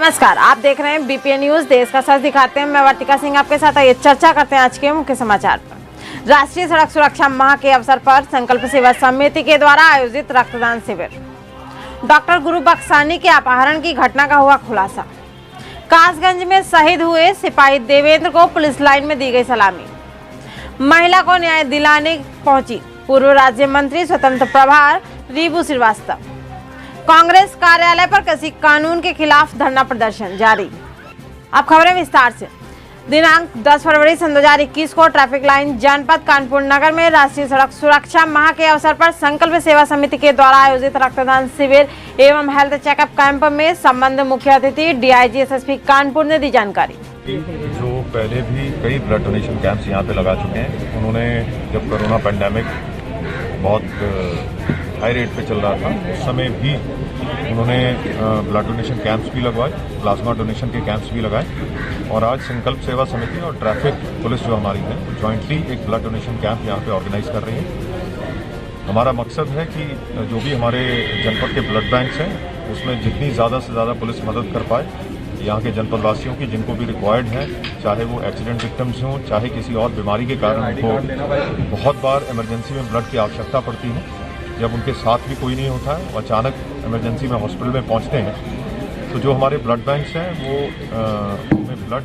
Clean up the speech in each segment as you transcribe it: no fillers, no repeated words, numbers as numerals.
नमस्कार, आप देख रहे हैं बीपीएन न्यूज। देश का सच दिखाते हैं। मैं वर्तिका सिंह आपके साथ आइए चर्चा करते हैं आज के मुख्य समाचार पर। राष्ट्रीय सड़क सुरक्षा माह के अवसर पर संकल्प सेवा समिति के द्वारा आयोजित रक्तदान शिविर। डॉक्टर गुरु बक्सानी के अपहरण की घटना का हुआ खुलासा। कासगंज में शहीद हुए सिपाही देवेंद्र को पुलिस लाइन में दी गई सलामी। महिला को न्याय दिलाने पहुंची पूर्व राज्य मंत्री स्वतंत्र प्रभार रीबू श्रीवास्तव। कांग्रेस कार्यालय पर कृषि कानून के खिलाफ धरना प्रदर्शन जारी। अब खबरें विस्तार से। दिनांक 10 फरवरी सन 2021 को ट्रैफिक लाइन जनपद कानपुर नगर में राष्ट्रीय सड़क सुरक्षा माह के अवसर पर संकल्प सेवा समिति के द्वारा आयोजित रक्तदान शिविर एवं हेल्थ चेकअप कैंप में संबंध मुख्य अतिथि डीआईजी एसएसपी कानपुर ने दी जानकारी। जो पहले भी कई ब्लड डोनेशन कैंप्स यहाँ पे लगा चुके हैं, उन्होंने जब कोरोना पैंडेमिक बहुत हाई रेट पे चल रहा था उस समय भी उन्होंने ब्लड डोनेशन कैंप्स भी लगवाए, प्लाज्मा डोनेशन के कैंप्स भी लगाए। और आज संकल्प सेवा समिति और ट्रैफिक पुलिस जो हमारी है जॉइंटली एक ब्लड डोनेशन कैंप यहाँ पे ऑर्गेनाइज कर रही है। हमारा मकसद है कि जो भी हमारे जनपद के ब्लड बैंक्स हैं उसमें जितनी ज़्यादा से ज़्यादा पुलिस मदद कर पाए यहाँ के जनपद वासियों की, जिनको भी रिक्वायर्ड है, चाहे वो एक्सीडेंट विक्टिम्स हों, चाहे किसी और बीमारी के कारण उनको बहुत बार इमरजेंसी में ब्लड की आवश्यकता पड़ती है, जब उनके साथ भी कोई नहीं होता है, वो अचानक इमरजेंसी में हॉस्पिटल में पहुंचते हैं। तो जो हमारे ब्लड बैंक्स हैं वो उनमें ब्लड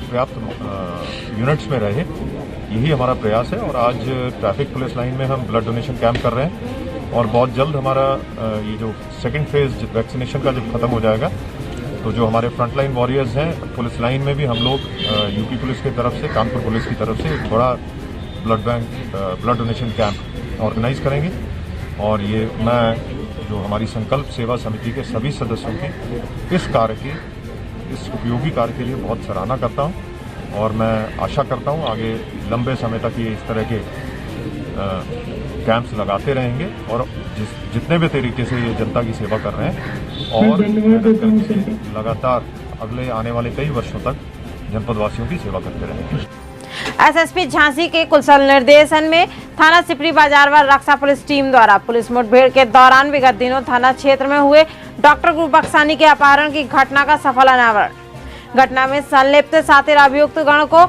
पर्याप्त यूनिट्स में रहे, यही हमारा प्रयास है। और आज ट्रैफिक पुलिस लाइन में हम ब्लड डोनेशन कैंप कर रहे हैं और बहुत जल्द हमारा ये जो सेकेंड फेज वैक्सीनेशन का जब खत्म हो जाएगा तो जो हमारे फ्रंटलाइन वॉरियर्स हैं पुलिस लाइन में भी हम लोग यूपी पुलिस की तरफ से, कानपुर पुलिस की तरफ से एक बड़ा ब्लड डोनेशन कैंप ऑर्गेनाइज करेंगे। और ये मैं जो हमारी संकल्प सेवा समिति के सभी सदस्यों की इस उपयोगी कार्य के लिए बहुत सराहना करता हूं और मैं आशा करता हूं आगे लंबे समय तक ये इस तरह के कैंप्स लगाते रहेंगे और जितने भी तरीके से ये जनता की सेवा कर रहे हैं और लगातार अगले आने वाले कई वर्षों तक जनपद वासियों की सेवा करते रहेंगे। एसएसपी झांसी के कुशल निर्देशन में थाना सिपरी बाजार व रक्षा पुलिस टीम द्वारा पुलिस मुठभेड़ के दौरान विगत दिनों थाना क्षेत्र में हुए डॉक्टर गुरु बक्सानी के अपहरण की घटना का सफल अनावरण। घटना में संलिप्त 7 अभियुक्त गण को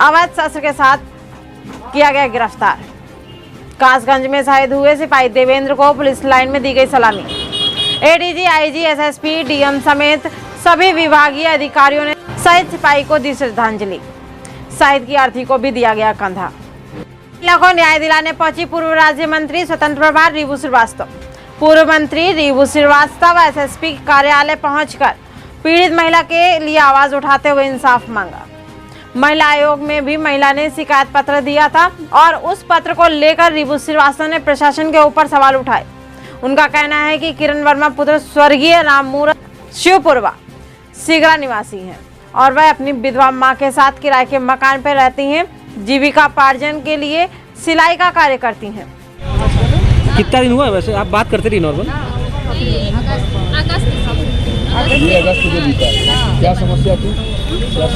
अवैध शस्त्र के साथ किया गया गिरफ्तार। कासगंज में शहीद हुए सिपाही देवेंद्र को पुलिस लाइन में दी गई सलामी। एडीजी, आईजी, एसएसपी, डीएम समेत सभी विभागीय अधिकारियों ने शहीद सिपाही को दी श्रद्धांजलि। शहीद की अर्थी को भी दिया गया कंधा। महिला को न्याय दिलाने पहुंची पूर्व राज्य मंत्री स्वतंत्र प्रभार रीबू श्रीवास्तव। पूर्व मंत्री रीबू श्रीवास्तव एसएसपी कार्यालय पहुंचकर पीड़ित महिला के लिए आवाज उठाते हुए इंसाफ मांगा। महिला आयोग में भी महिला ने शिकायत पत्र दिया था और उस पत्र को लेकर रीबू श्रीवास्तव ने प्रशासन के ऊपर सवाल उठाए। उनका कहना है कि किरण वर्मा पुत्र स्वर्गीय राममूरत शिवपुरवा सिगरा निवासी हैं और वह अपनी विधवा मां के साथ किराए के मकान पर रहती हैं। जीविकापार्जन के लिए सिलाई का कार्य करती हैं। कितना दिन हुआ वैसे आप बात करते रही नॉर्मल? अगस्त को बीता। क्या समस्या थी? 8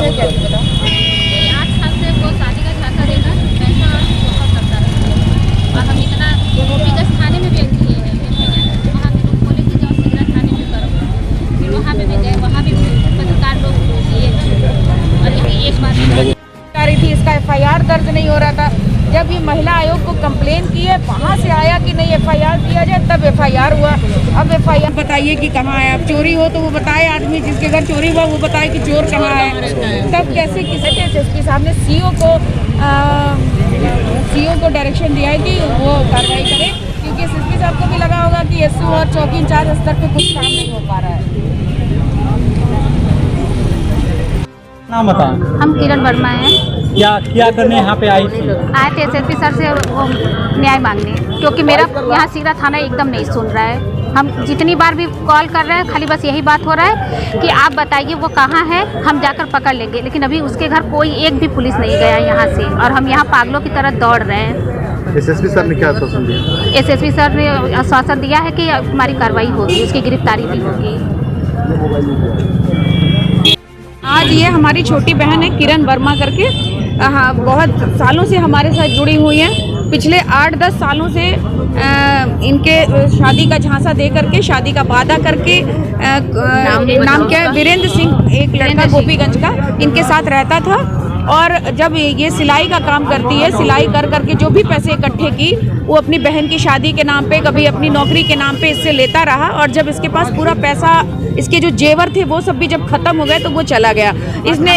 साल से वो शादी का झांसा देकर पैसा बहुत करता रहा और हम इतना विगत थाने में भी किए हैं। वहाँ भी लोग बोले कि जाओ सिगरा थाने में करो, फिर वहाँ पे भी गए, वहाँ भी पत्रकार लोग लिए और एक बार थी इसका एफआईआर दर्ज नहीं हो रहा था। जब ये महिला आयोग को कंप्लेन की है वहाँ से आया कि नहीं एफआईआर दिया जाए, तब एफआईआर हुआ। अब एफआईआर बताइए कि कहाँ है। अब चोरी हो तो वो बताए, आदमी जिसके घर चोरी हुआ वो बताए कि चोर कहाँ है। तब कैसे किसी एसएसपी साहब ने सीओ को डायरेक्शन दिया है कि वो कार्रवाई करे, क्योंकि एसएसपी साहब को भी लगा होगा कि एसओ और चौकी इंचार्ज स्तर पर कुछ काम नहीं हो पा रहा है। नाम बताएं। हम किरण वर्मा हैं। क्या करने यहाँ पे आई थी? आए थे एसएसपी सर से न्याय मांगने, क्योंकि मेरा यहाँ सिगरा थाना एकदम नहीं सुन रहा है। हम जितनी बार भी कॉल कर रहे हैं खाली बस यही बात हो रहा है कि आप बताइए वो कहाँ है, हम जाकर पकड़ लेंगे। लेकिन अभी उसके घर कोई एक भी पुलिस नहीं गया यहाँ से और हम यहाँ पागलों की तरह दौड़ रहे हैं। एसएसपी सर ने क्या आश्वासन दिया? एसएसपी सर ने आश्वासन दिया है कि हमारी कार्रवाई होगी, उसकी गिरफ्तारी भी होगी। आज ये हमारी छोटी बहन है किरण वर्मा करके, बहुत सालों से हमारे साथ जुड़ी हुई हैं पिछले 8-10 सालों से इनके शादी का झांसा दे करके, शादी का वादा करके, नाम क्या है, वीरेंद्र सिंह एक लड़का गोपीगंज का इनके साथ रहता था। और जब ये सिलाई का काम करती है, सिलाई कर करके जो भी पैसे इकट्ठे की वो अपनी बहन की शादी के नाम पे, कभी अपनी नौकरी के नाम पे इससे लेता रहा। और जब इसके पास पूरा पैसा, इसके जो जेवर थे वो सब भी जब खत्म हो गए तो वो चला गया। इसने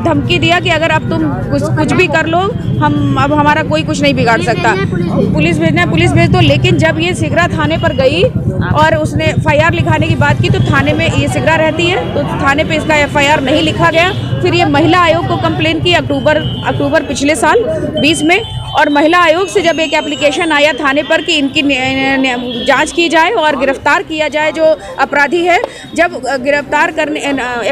धमकी दिया कि अगर अब तुम कुछ भी कर लो, अब हमारा कोई कुछ नहीं बिगाड़ सकता, पुलिस भेजना है पुलिस भेज दो। लेकिन जब ये सिगरा थाने पर गई और उसने FIR लिखाने की बात की तो थाने में ये सिगरा रहती है तो थाने पे इसका FIR नहीं लिखा गया। फिर ये महिला आयोग को कंप्लेन की अक्टूबर पिछले साल 20 में। और महिला आयोग से जब एक एप्लीकेशन आया थाने पर कि इनकी जांच की जाए और गिरफ्तार किया जाए जो अपराधी है, जब गिरफ्तार करने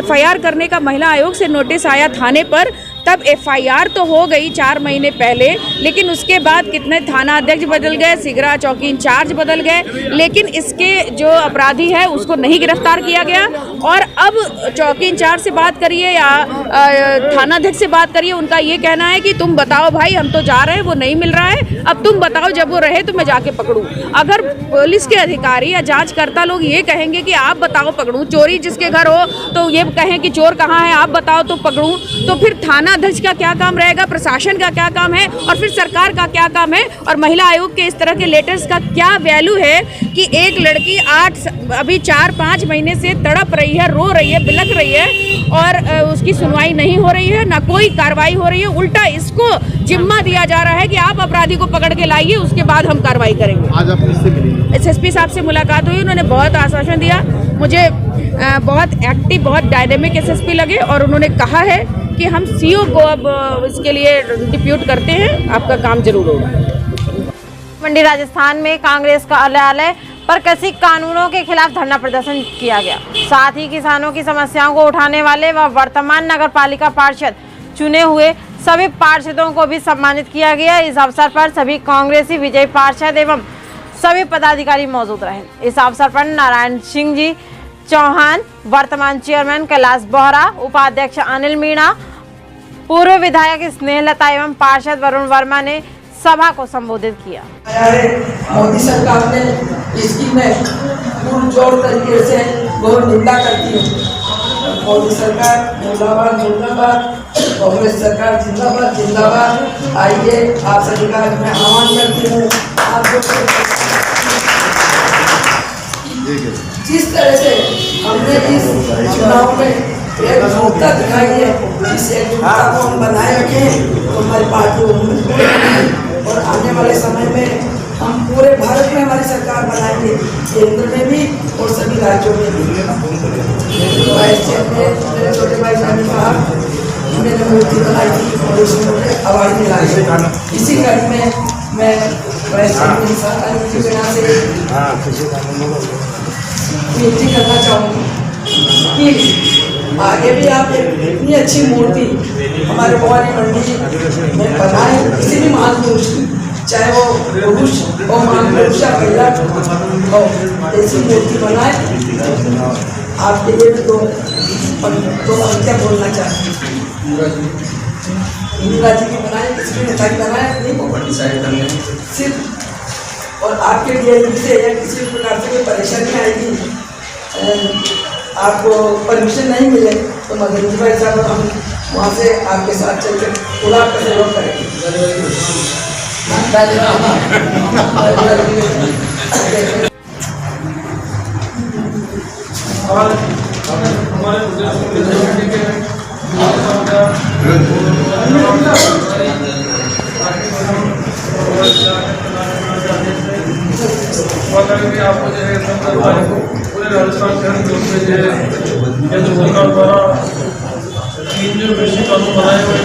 FIR करने का महिला आयोग से नोटिस आया थाने पर, तब FIR तो हो गई 4 महीने पहले, लेकिन उसके बाद कितने थाना अध्यक्ष बदल गए, सिगरा चौकी इंचार्ज बदल गए, लेकिन इसके जो अपराधी है उसको नहीं गिरफ्तार किया गया। और अब चौकी इंचार्ज से बात करिए या थाना अध्यक्ष से बात करिए, उनका ये कहना है कि तुम बताओ भाई, हम तो जा रहे हैं, वो नहीं मिल रहा है, अब तुम बताओ जब वो रहे तो मैं जाके पकड़ूं। अगर पुलिस के अधिकारी या जांचकर्ता लोग ये कहेंगे कि आप बताओ पकड़ूं, चोरी जिसके घर हो तो ये कहें कि चोर कहाँ है, आप बताओ तो पकड़ूं, तो फिर थाना अध्यक्ष का क्या काम रहेगा, प्रशासन का क्या काम है, और फिर सरकार का क्या काम है, और महिला आयोग के इस तरह के लेटर्स का क्या वैल्यू है कि एक लड़की अभी 4-5 महीने से तड़प रही है, रो रही है, बिलख रही है और उसकी सुनवाई नहीं हो रही है, ना कोई कार्रवाई हो रही है। उल्टा इसको जिम्मा दिया जा रहा है कि आप अपराधी को पकड़ के लाइए, उसके बाद हम कार्रवाई करेंगे। आज आप किससे मिले? SSP साहब से मुलाकात हुई, उन्होंने बहुत आश्वासन दिया, मुझे बहुत एक्टिव, बहुत डायनेमिक SSP लगे और उन्होंने कहा है कि हम CO को अब इसके लिए डिप्यूट करते हैं, आपका काम जरूर होगा। मंडी राजस्थान में कांग्रेस कार्यालय पर कृषि कानूनों के खिलाफ धरना प्रदर्शन किया गया। साथ ही किसानों की समस्याओं को उठाने वाले व वर्तमान नगर पालिका पार्षद चुने हुए सभी पार्षदों को भी सम्मानित किया गया। इस अवसर पर सभी कांग्रेसी विजयी पार्षद एवं सभी पदाधिकारी मौजूद रहे। इस अवसर पर नारायण सिंह जी चौहान, वर्तमान चेयरमैन कैलाश बोहरा, उपाध्यक्ष अनिल मीणा, पूर्व विधायक स्नेहलता एवं पार्षद वरुण वर्मा ने सभा को संबोधित किया। मोदी सरकार ने इसकी में पुरजोर तरीके से बहुत निंदा करती है। मोदी सरकार मुर्दाबाद मुर्दाबाद, कांग्रेस सरकार जिंदाबाद जिंदाबाद। आइए आप सभी का मैं आह्वान करती हूँ, जिस तरह से हमने इस चुनाव में एकजुटता दिखाई है, इस एकजुटता को हम बनाए रखें तो हमारी पार्टी और आने वाले समय में हम पूरे भारत में हमारी सरकार बनाएंगे, केंद्र में भी और सभी राज्यों में भी। वाइस चेयरमैन मेरे छोटे भाई साहब ने कहा कि मैंने मूर्ति बनाई थी और उसमें अवार्ड मिला है। इसी कड़ी में मैं वाइस चेयरमैन सहकारी योजना से विनती करना चाहूँगी कि आगे भी आप इतनी अच्छी मूर्ति हमारे भवानी मंडी में बनाए, किसी भी महापुरुष की, चाहे वो पुरुष और महापुरुष या महिला हो, ऐसी मूर्ति बनाए। आपके लिए भी दो पंक्तियाँ बोलना चाहते हैं। इंदिरा जी की बनाए, किसी भी नेता की बनाए, सिर्फ और आपके लिए से या किसी भी प्रकार से कोई परेशानी आएगी, आपको परमिशन नहीं मिले तो मदन जी भाई साहब हम वहाँ से आपके साथ चल के पूरा आपका सहयोग करेंगे। और हमारे आपको जो है पूरे राजस्थान के अंदर में जो है केंद्र सरकार द्वारा 3 जो कृषि कानून बनाए हुए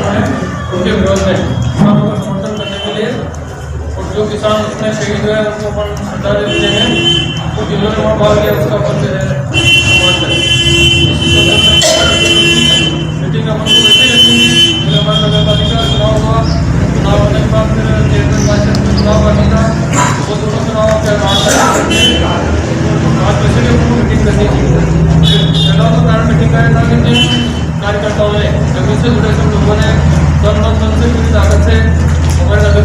हैं उनके विरोध में किसानों का समर्थन करने के लिए, और जो किसान उसमें शहीद हुए उनको अपन श्रद्धांजलि देते हैं, तो जिन्होंने वहाँ भाग लिया उसका अपन जो है मीटिंग अपन को वैसे ही रखेंगे। फिर हमारे नगर पालिका का चुनाव हुआ, चुनाव होने के बाद फिर चेयरमैन पार्षद का चुनाव करनी था, वो दोनों चुनाव आज वैसे भी उनको मीटिंग करनी थी। पहला तो कारण मीटिंग का था कि कार्यकर्ताओं ने जमीन से जुड़े सब लोगों ने तन मन से पूरी ताकत से हमारे नगर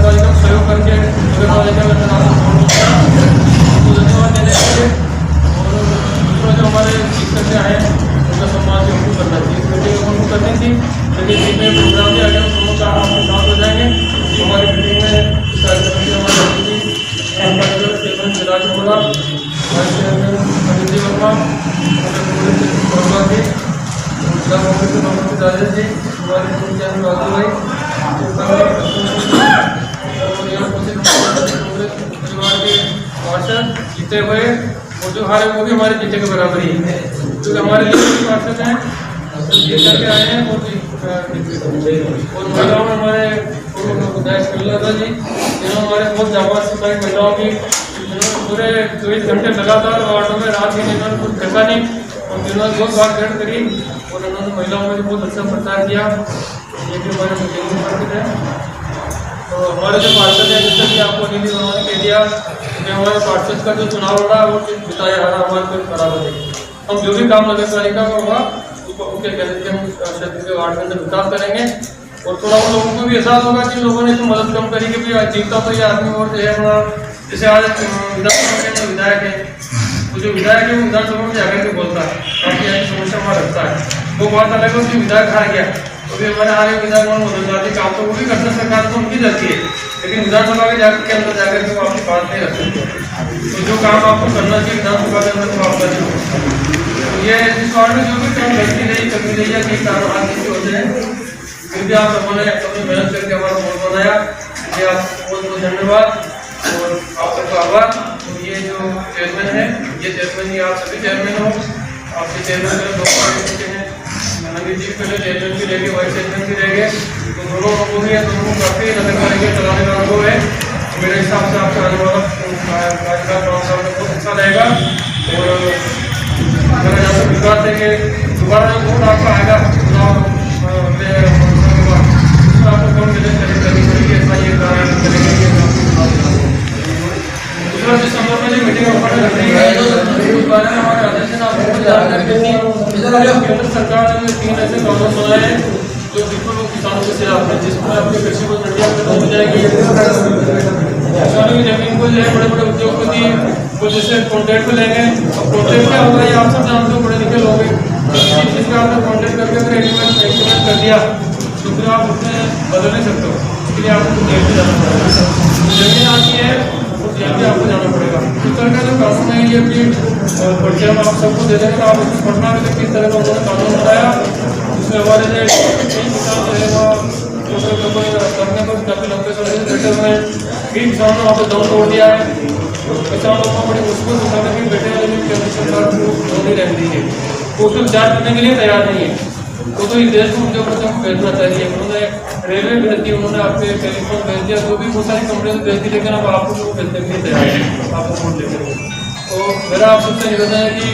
राजेश जी, हमारे राजू भाई, परिवार के पार्षद जीते हुए और जो हारे वो भी हमारे जीते के बराबर ही है, क्योंकि हमारे लिए पार्षद हैं जीत करके आए हैं। और महिलाओं में हमारे विधायक कल्ला जी, जिन्होंने हमारे बहुत जाबाज सिपाही महिलाओं की पूरे 24 घंटे लगातार वार्डों में रात दिन इन्होंने कुछ देखा नहीं और जिन्होंने बहुत बार भेंट करी और उन्होंने महिलाओं में बहुत अच्छा प्रचार किया। ये भी हमारे मुख्यमंत्री पार्षद है। तो हमारे जो पार्षद है, जैसे कि आपको नीति उन्होंने कह दिया कि हमारे पार्षद का जो चुनाव हो रहा है वो जिताया हारा हमारे कोई बराबर है। हम जो भी काम नगर पालिका का होगा उसके कहते हम क्षेत्र के वार्ड के अंदर विकास करेंगे और थोड़ा उन लोगों को भी एहसास होगा कि लोगों ने तो मदद कम करी कि भाई जीतता तो ये आदमी और जो है हमारा, जैसे आज विधानसभा के अंदर विधायक है, तो जो विधायक है वो विधानसभा में जाकर के बोलता है ताकि ऐसी समस्या वहाँ रखता है। वो बात अलग है कि विधायक हार गया तो भी हमारे हारे विधायक मदद जाती काम तो वो भी करते, सरकार तो उनकी जाती है, लेकिन विधानसभा के अंदर जाकर के वो आपकी बात नहीं रखते। तो जो काम आपको करना चाहिए विधानसभा के अंदर वो आप करें। ये इस वार्ड में जो भी काम गलती नहीं कमी नहीं है, कई कारण नहीं होते हैं, फिर भी आप लोगों ने अपनी मेहनत करके हमारा बोर्ड बनाया। ये आपको बहुत बहुत धन्यवाद और आप सबका आभार। तो ये जो चेयरमैन है, ये चेयरमैन ही आप सभी चेयरमैन हो, आपके चेयरमैन में 2 बार चुके हैं, अनिल जी पहले चेयरमैन भी रह गए, वाइस चेयरमैन भी रह गए, तो दोनों लोगों भी है, दोनों काफ़ी नगर पालिका चलाने का अनुभव है। मेरे हिसाब से आपका आने वाला कार्यकाल बहुत अच्छा रहेगा और मेरा यहाँ से विश्वास है कि दोबारा जब वोट आपका आएगा चुनाव आपको कौन करनी पड़ेगी, ऐसा ये कार्य करेंगे। दूसरा दिसंबर में जो मीटिंग रख रही है उस बारे में हमारे अध्यक्ष ने आपको जानकारी दी थी। केंद्र सरकार ने 3 ऐसे कानून बनाए हैं जो बिल्कुल किसानों के खिलाफ है, जिसमें आपके कृषि को मंडियाँ खत्म हो जाएगी। किसानों की जमीन को जो है बड़े बड़े उद्योगपति वो जैसे कॉन्ट्रैक्ट में लेंगे। अब कॉन्ट्रैक्ट क्या होगा ये आप सब जानते हो, पढ़े लिखे लोग हैं, किसी चीज़ का आपने कॉन्ट्रैक्ट करके अगर एग्रीमेंट कर दिया तो फिर आप उसमें बदल नहीं सकते हो, इसके लिए आपको जेल में जाना पड़ेगा। जमीन आती है तो जेल में आपको जाना पड़ेगा। इस तरह का जो कानून है ये भी परिचय हम आप सबको दे देंगे, आप उसको पढ़ना भी किस तरह का उन्होंने कानून बनाया। उसमें हमारे जो किसान जो है वहाँ करने को काफ़ी लंबे समय से बैठे हुए हैं, कई किसानों ने वहाँ पर दम तोड़ दिया है। किसानों को बड़ी मुश्किल से समय भी बैठे हैं, लेकिन केंद्र सरकार को नहीं रहती है, वो उसको विचार करने के लिए तैयार नहीं है। तो इस देश को उनके ऊपर हमको भेजना चाहिए। उन्होंने रेलवे भेज दी, उन्होंने आपके टेलीफोन भेज दिया, जो भी बहुत सारी कंपनियों भेज दी, लेकिन अब आपको वो भेजने के लिए तैयार है, आपको वोट लेकर। तो मेरा आप सबसे निवेदन है कि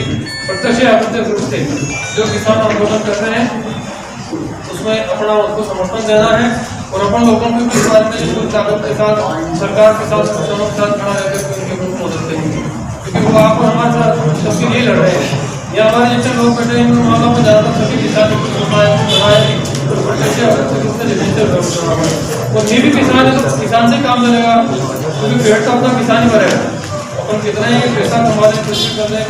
प्रत्यक्ष या अप्रत्यक्ष रूप से जो किसान आंदोलन कर रहे हैं उसमें अपना उनको समर्थन देना है और अपन लोगों को इस बात में पूरी ताकत के साथ सरकार के साथ किसानों के साथ खड़ा रहकर उनकी मदद करेंगे, क्योंकि वो आप हमारे साथ सबके लिए लड़ रहे हैं। या हमारे जैसे लोग बैठे हैं मामलों में ज़्यादातर सभी किसान और ये भी किसान है तो किसान से काम करेगा, क्योंकि पेट तो अपना किसान ही भरेगा। अपन कितना ही पैसा कमाने की कोशिश कर रहे हैं,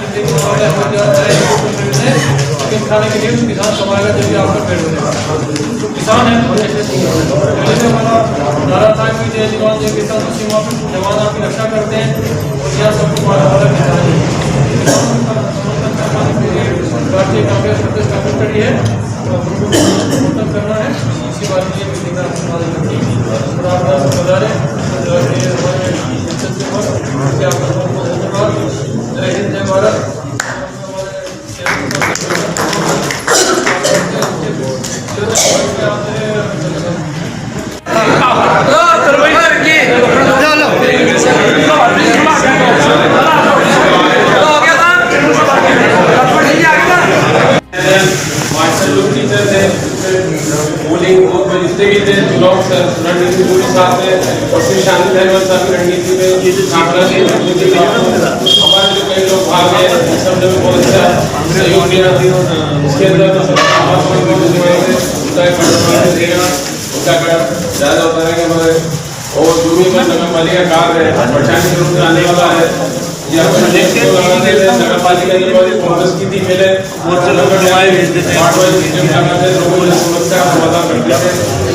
लेकिन खाने के लिए तो किसान कमाएगा जब भी आपका पेट भरेगा। तो किसान है तो ऐसे पहले से हमारा नारा था कि जय जवान जय किसान, सीमा पर जवान आपकी रक्षा करते हैं और यहाँ सबको हमारा किसान है। भारतीय कांग्रेस प्रदेश कांग्रेस खड़ी है तो उनको समर्थन करना है, इसी बात में मीटिंग का इस्तेमाल करती है। बता रहे धन्यवाद। जय हिंद जय भारत। जितने भी थे चुनाव रणनीति पूरी साथ में और श्री शांति धैर्य साहब की रणनीति में हमारे जो कई लोग भाग गए सब जगह बहुत अच्छा सहयोग दिया। इसके अंदर ज़्यादा होता है कि और जो भी नगर पालिका कार्य है परेशानी के रूप में आने वाला है, या फिर देखते हैं नगर पालिका की वाली कांग्रेस की थी पहले मोर्चा लोगों ने आए भेज देते वार्ड वाइज मीटिंग लगाते लोगों की समस्या का समाधान करते थे।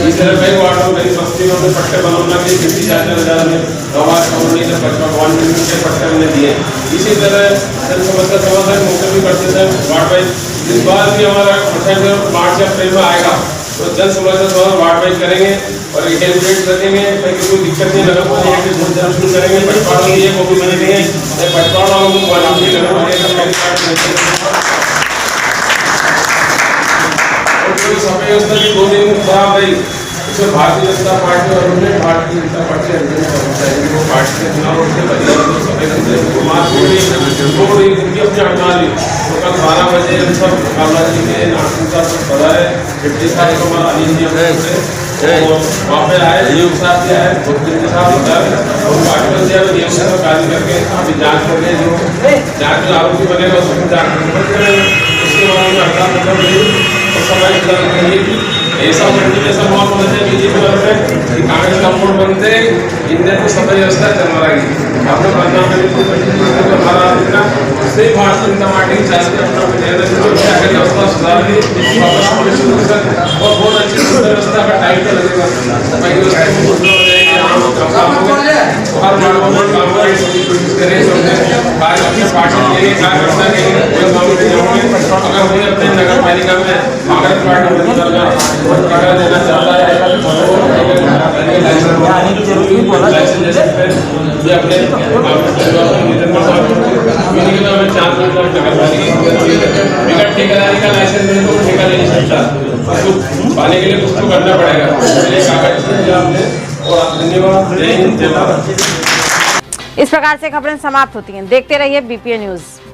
इस तरह कई वार्डों में कई बस्तियों में पट्टे बनवाना के 50,000 में गवार कॉलोनी से 55 मिनट के पट्टे हमने दिए। इसी तरह जन समस्या समाधान मौके भी करते थे वार्ड वाइज। इस बार भी हमारा मार्च या अप्रैल में आएगा तो जन समस्या समाधान वार्ड वाइज करेंगे और कैलकुलेट रखेंगे ताकि कोई दिक्कत नहीं नगर पालिका के शुरू करेंगे। पटवाड़ की ये कॉपी बनेंगे पटवाड़ वालों को नगर पालिका समय व्यवस्था की 2 दिन खराब रही इसमें भारतीय जनता पार्टी और उन्होंने भारतीय जनता पार्टी वो पार्टी के चुनाव उनके उनकी अपनी हड़ताल ली तो कल 12 बजे सब कामराज जी के नागपुर साहब सब पता है 50 साल को हमारा अली जी वहाँ पे आए योग साहब भी आए के साथ पार्टी बंद कार्य करके अभी जाँच करके जो जाँच जो आरोपी बनेगा उसको जाँच करेंगे। उसके बाद हड़ताल खत्म हुई और समय ऐसा मंडी जैसा माहौल बनते हैं बीजेपी वालों में कि कांग्रेस का वोट बनते इनने तो सफाई व्यवस्था चलवा रही आपने बदनाम हमारा उससे ही भारतीय जनता पार्टी की चाहते अपना व्यवस्था सुधार दी और बहुत अच्छी व्यवस्था का टाइम तो लगेगा सफाई व्यवस्था हर मार्गों में काम करें पार्टी के लिए कार्यकर्ता के लिए अगर कोई अपने नगर पालिका में कांग्रेस पार्टी देना चाहता है ये अपने ठेकेदारी का लाइसेंस मिले तो ठेका ले नहीं सकता पाने के लिए कुछ तो करना पड़ेगा कागज और धन्यवाद। जय हिंद जय भारत। इस प्रकार से खबरें समाप्त होती हैं। देखते रहिए बीपीए न्यूज।